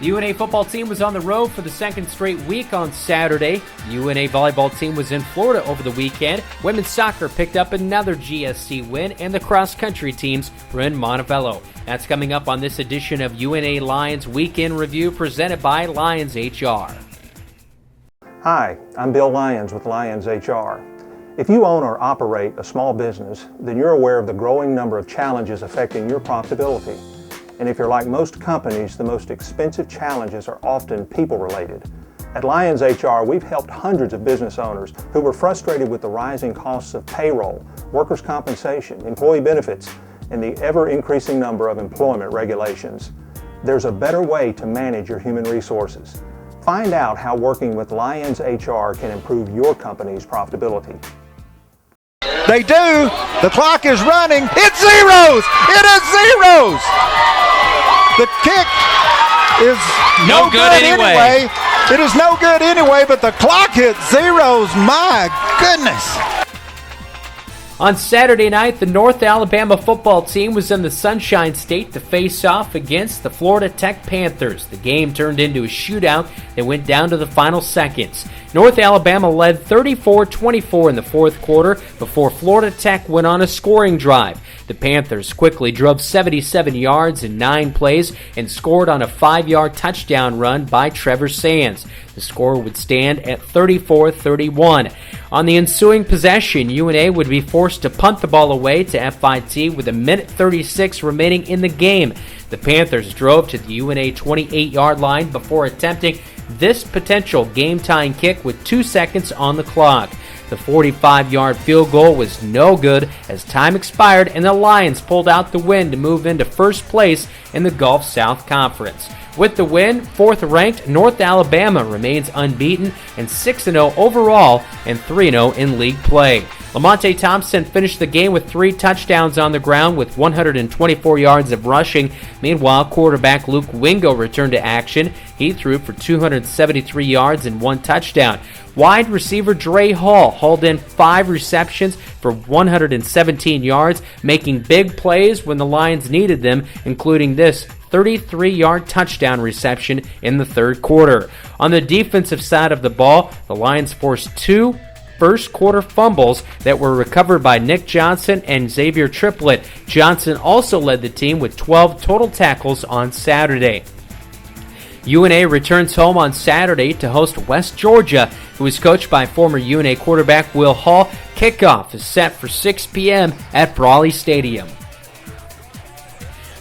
The UNA football team was on the road for the second straight week on Saturday. The UNA volleyball team was in Florida over the weekend. Women's soccer picked up another GSC win, and the cross-country teams were in Montevallo. That's coming up on this edition of UNA Lions Weekend Review presented by Lions HR. Hi, I'm Bill Lyons with Lions HR. If you own or operate a small business, then you're aware of the growing number of challenges affecting your profitability. And if you're like most companies, the most expensive challenges are often people-related. At Lions HR, we've helped hundreds of business owners who were frustrated with the rising costs of payroll, workers' compensation, employee benefits, and the ever-increasing number of employment regulations. There's a better way to manage your human resources. Find out how working with Lions HR can improve your company's profitability. They do. The clock is running. It's zeros. It is zeros. The kick is no good anyway. It is no good anyway, but the clock hit zeros. My goodness. On Saturday night, the North Alabama football team was in the Sunshine State to face off against the Florida Tech Panthers. The game turned into a shootout that went down to the final seconds. North Alabama led 34-24 in the fourth quarter before Florida Tech went on a scoring drive. The Panthers quickly drove 77 yards in 9 plays and scored on a 5-yard touchdown run by Trevor Sands. The score would stand at 34-31. On the ensuing possession, UNA would be forced to punt the ball away to FIT with 1:36 remaining in the game. The Panthers drove to the UNA 28-yard line before attempting this potential game-tying kick with 2 seconds on the clock. The 45-yard field goal was no good as time expired and the Lions pulled out the win to move into first place in the Gulf South Conference. With the win, 4th-ranked North Alabama remains unbeaten and 6-0 overall and 3-0 in league play. Lamonte Thompson finished the game with 3 touchdowns on the ground with 124 yards of rushing. Meanwhile, quarterback Luke Wingo returned to action. He threw for 273 yards and 1 touchdown. Wide receiver Dre Hall hauled in 5 receptions for 117 yards, making big plays when the Lions needed them, including this 33-yard touchdown reception in the third quarter. On the defensive side of the ball, the Lions forced 2 first-quarter fumbles that were recovered by Nick Johnson and Xavier Triplett. Johnson also led the team with 12 total tackles on Saturday. UNA returns home on Saturday to host West Georgia, who is coached by former UNA quarterback Will Hall. Kickoff is set for 6 p.m. at Brawley Stadium.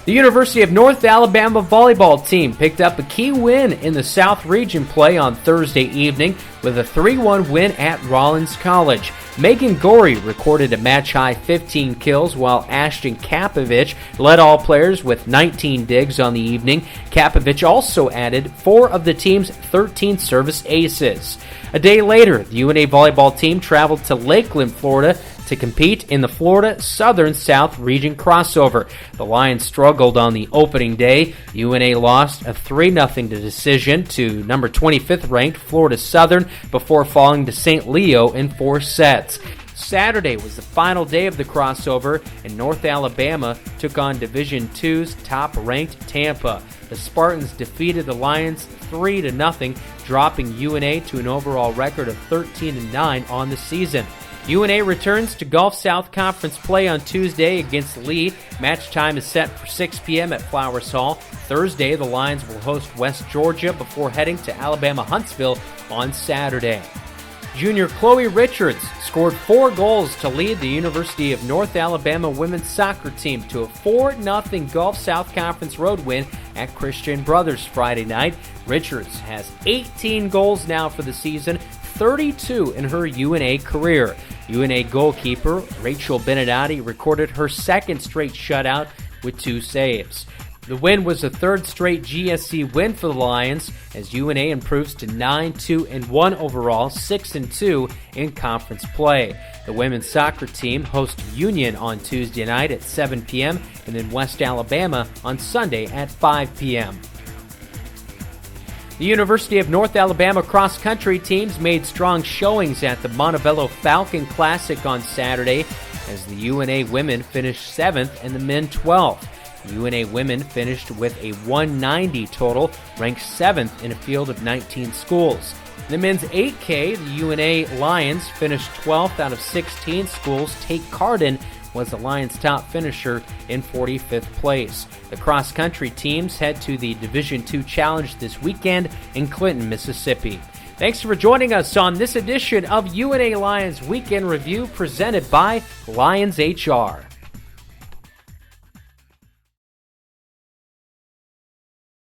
The University of North Alabama volleyball team picked up a key win in the South Region play on Thursday evening with a 3-1 win at Rollins College. Megan Gorey recorded a match-high 15 kills, while Ashton Kapovich led all players with 19 digs on the evening. Kapovich also added 4 of the team's 13 service aces. A day later, the UNA volleyball team traveled to Lakeland, Florida, to compete in the Florida Southern-South Region crossover. The Lions struggled on the opening day. UNA lost a 3-0 decision to number 25th-ranked Florida Southern before falling to St. Leo in 4 sets. Saturday was the final day of the crossover, and North Alabama took on Division II's top-ranked Tampa. The Spartans defeated the Lions 3-0, dropping UNA to an overall record of 13-9 on the season. UNA returns to Gulf South Conference play on Tuesday against Lee. Match time is set for 6 p.m. at Flowers Hall. Thursday, the Lions will host West Georgia before heading to Alabama Huntsville on Saturday. Junior Chloe Richards scored 4 goals to lead the University of North Alabama women's soccer team to a 4-0 Gulf South Conference road win at Christian Brothers Friday night. Richards has 18 goals now for the season, 32 in her UNA career. UNA goalkeeper Rachel Benedotti recorded her second straight shutout with 2 saves. The win was the 3rd straight GSC win for the Lions as UNA improves to 9-2-1 overall, 6-2 in conference play. The women's soccer team hosts Union on Tuesday night at 7 p.m. and then West Alabama on Sunday at 5 p.m. The University of North Alabama cross-country teams made strong showings at the Montevallo Falcon Classic on Saturday as the UNA women finished 7th and the men 12th. The UNA women finished with a 190 total, ranked 7th in a field of 19 schools. In the men's 8K, the UNA Lions finished 12th out of 16 schools. Tate Carden was the Lions' top finisher in 45th place. The cross-country teams head to the Division II Challenge this weekend in Clinton, Mississippi. Thanks for joining us on this edition of UNA Lions Weekend Review presented by Lions HR.